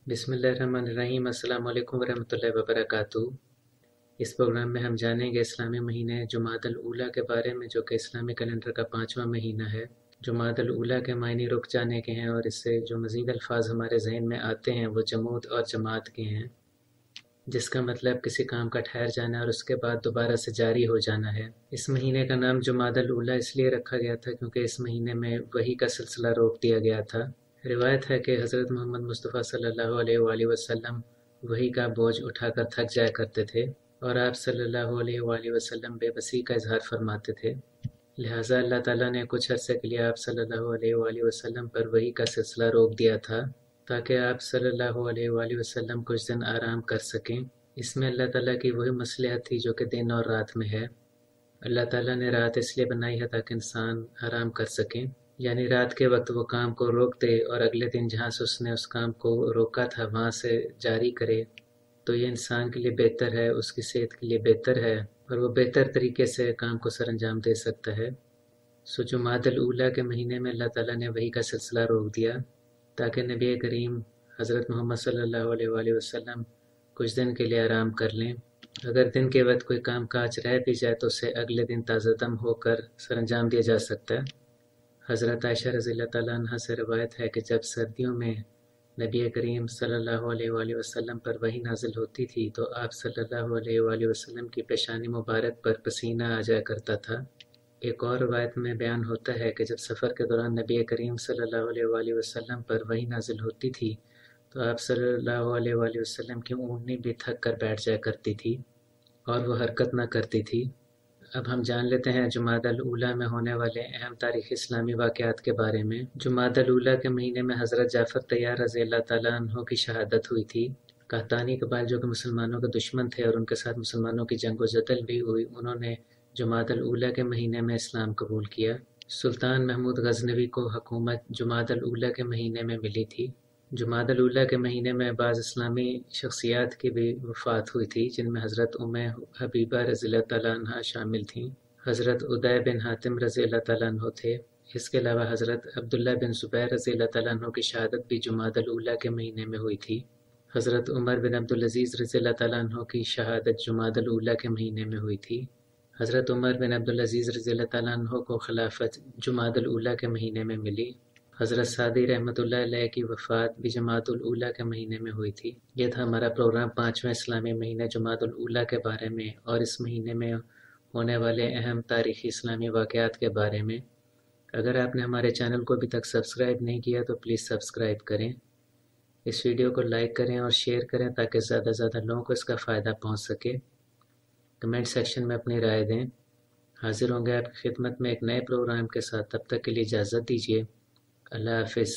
बिस्मिल्लाहिर्रहमानिर्रहीम। अस्सलाम वालेकुम वरहमतुल्लाहि वबरकातुहू। इस प्रोग्राम में हम जानेंगे इस्लामी महीने जुमादल ऊला के बारे में, जो कि इस्लामी कैलेंडर का 5वां महीना है। जुमादल ऊला के मायने रुक जाने के हैं और इससे जो मज़ीद अल्फाज हमारे जहन में आते हैं वो जमूद और जमात के हैं, जिसका मतलब किसी काम का ठहर जाना और उसके बाद दोबारा से जारी हो जाना है। इस महीने का नाम जुमादल ऊला इसलिए रखा गया था क्योंकि इस महीने में वही का सिलसिला रोक दिया गया था। रिवायत है कि हज़रत मोहम्मद मुस्तफ़ा सल्लल्लाहु अलैहि वसल्लम वही का बोझ उठाकर थक जाया करते थे और आप सल्लल्लाहु अलैहि वसल्लम बेबसी का इजहार फरमाते थे। लिहाजा अल्लाह ताला ने कुछ अरसे के लिए आप सल्लल्लाहु अलैहि वसल्लम पर वही का सिलसिला रोक दिया था ताकि आप सल्लल्लाहु अलैहि वसल्लम कुछ दिन आराम कर सकें। इसमें अल्लाह ताला की वही मसलहत थी जो कि दिन और रात में है। अल्लाह ताला ने रात इसलिए बनाई है ताकि इंसान आराम कर सकें, यानी रात के वक्त वो काम को रोक दे और अगले दिन जहाँ से उसने उस काम को रोका था वहाँ से जारी करे। तो ये इंसान के लिए बेहतर है, उसकी सेहत के लिए बेहतर है और वो बेहतर तरीके से काम को सर अंजाम दे सकता है। सो जुमादल ऊला के महीने में अल्लाह ताला ने वही का सिलसिला रोक दिया ताकि नबी करीम हज़रत मोहम्मद सल्लल्लाहु अलैहि वसल्लम कुछ दिन के लिए आराम कर लें। अगर दिन के वक्त कोई काम काज रह भी जाए तो उसे अगले दिन ताज़ा दम होकर सर अंजाम दिया जा सकता है। हज़रत आयशा रज़ियल्लाहु तआला अन्हा से रवायत है कि जब सर्दियों में नबी करीम सल्लल्लाहु अलैहि वसल्लम पर वही नाजिल होती थी तो आप सल्लल्लाहु अलैहि वसल्लम की पेशानी मुबारक पर पसीना आ जाया करता था। एक और रवायत में बयान होता है कि जब सफ़र के दौरान नबी करीम सल्लल्लाहु अलैहि वसल्लम पर वही नाजिल होती थी तो आप सल्लल्लाहु अलैहि वसल्लम की ऊँटनी भी थक कर बैठ जाया करती थी और वो हरकत न करती थी। अब हम जान लेते हैं जुमादल ऊला में होने वाले अहम तारीख़ी इस्लामी वाक़यात के बारे में। जुमादल ऊला के महीने में हज़रत जाफ़र तैयार रज़ियल्लाहु तआला अन्हु की शहादत हुई थी। कहतानी कबाइल जो कि मुसलमानों के दुश्मन थे और उनके साथ मुसलमानों की जंग व जदल भी हुई, उन्होंने जुमादल ऊला के महीने में इस्लाम कबूल किया। सुल्तान महमूद गज़नवी को हुकूमत जुमादल ऊला के महीने में मिली थी। जुमादल ऊला के महीने में बाज़ इस्लामी शख्सियात की भी वफ़ात हुई थी, जिनमें हज़रत हबीबा रज़ियल्लाहु तआला अन्हा शामिल थीं। हज़रत उदय बिन हातिम रज़ियल्लाहु तआला अन्हु थे। इसके अलावा हज़रत अब्दुल्ला बिन ज़ुबैर रज़ियल्लाहु तआला अन्हु की शहादत भी जुमादल ऊला के महीने में हुई थी। हज़रत उमर बिन अब्दुल अज़ीज़ रज़ियल्लाहु तआला अन्हु की शहादत जुमादल ऊला के महीने में हुई थी। हज़रत उमर बिन अब्दुल अज़ीज़ रज़ियल्लाहु तआला अन्हु को खिलाफत जुमादल ऊला के महीने में मिली। हज़रत सादी रहमतुल्लाह अलैह की वफ़ात भी जुमादुल ऊला के महीने में हुई थी। यह था हमारा प्रोग्राम 5वें इस्लामी महीने जुमादुल ऊला के बारे में और इस महीने में होने वाले अहम तारीख़ी इस्लामी वाक़यात के बारे में। अगर आपने हमारे चैनल को अभी तक सब्सक्राइब नहीं किया तो प्लीज़ सब्सक्राइब करें। इस वीडियो को लाइक करें और शेयर करें ताकि ज़्यादा से ज़्यादा लोगों को इसका फ़ायदा पहुँच सके। कमेंट सेक्शन में अपनी राय दें। हाज़िर होंगे आपकी खिदमत में एक नए प्रोग्राम के साथ। तब तक के लिए इजाज़त दीजिए। अल्लाह हाफ़िज़।